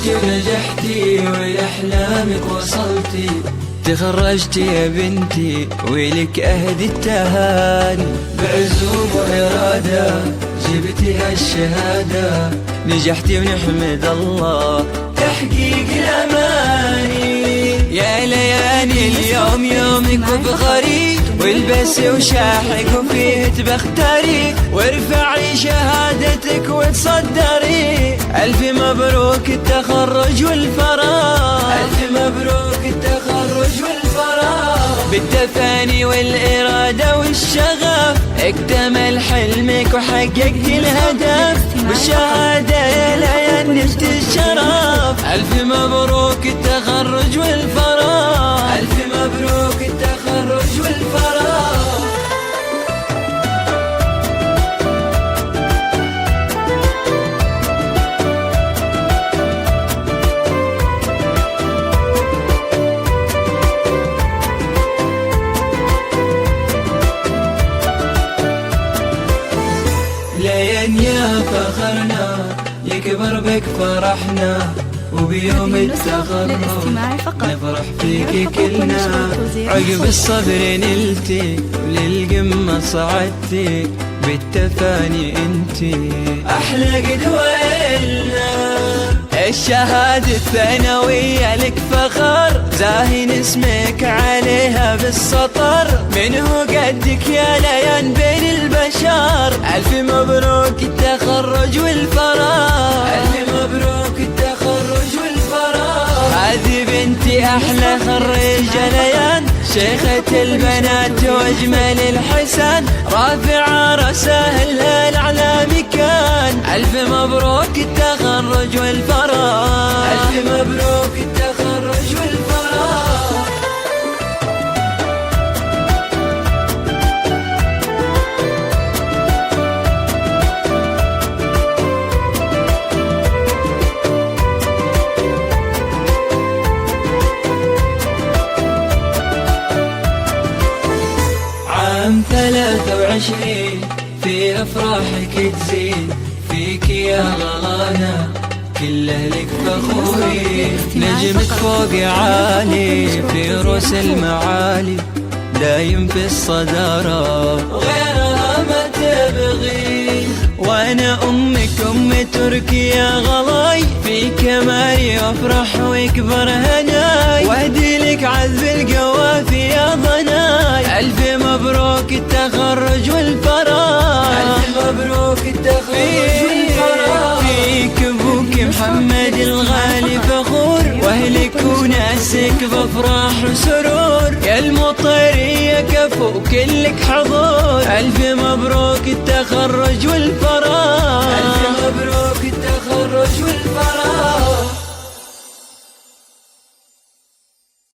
تخرجتي ونجحتي ولأحلامك وصلتي، تخرجتي يا بنتي ولك أهدي التهاني، بعزوم وإرادة جبتي هالشهادة، نجحتي ونحمد الله تحقيق الأماني. يا ليالي اليوم يومك وبخري، والبسي وشاحك وفيه تبختري، وارفعي شهادتك وتصدري. ألف مبروك التخرج والفراغ، ألف مبروك التخرج والفراغ، بالتفاني والإرادة والشغف اكتمل حلمك وحققت الهدف، بالشهادة يا ليان نلت الشرف. ألف مبروك التخرج والفراغ، ألف مبروك التخرج والفراغ. لين يا فخرنا يكبر بك فرحنا، وبيوم التخرج نفرح فيك كلنا. عقب الصبر نلتي وللقمة صعدتي، بالتفاني انتي احلى قدوة إلنا. الشهادة الثانوية لك فخر، زاهن اسمك عليها بالسطر، منه قدك يا ليان بين البشر. ألف مبروك التخرج والفراغ، ألف مبروك التخرج والفراغ. هذه بنتي أحلى خريجة ليان، شيخة البنات واجمل الحسن، رافعة رأسها الأعلى مكان. ألف مبروك التخرج والفراغ، ألف مبروك التخرج والفراغ. عام 23 في أفراحك تزين، فيك يا غلانا كل أهلك فخورين. نجمك فوق عالي في رؤوس المعالي، دايم في الصدارة وغيرها ما تبغي. وانا امك ام تركي يا غلاي، في كمالي افرح ويكبر هناي، واهدي لك عذب القوافي يا ضناي. الف مبروك التخرج والفراغ، الف مبروك التخرج والفراغ. فيك ابوك محمد الغالي فخور، واهلك وناسك بافراح وسرور، يا المطيرية كفو كلك حضور. الف مبروك التخرج والفراغ.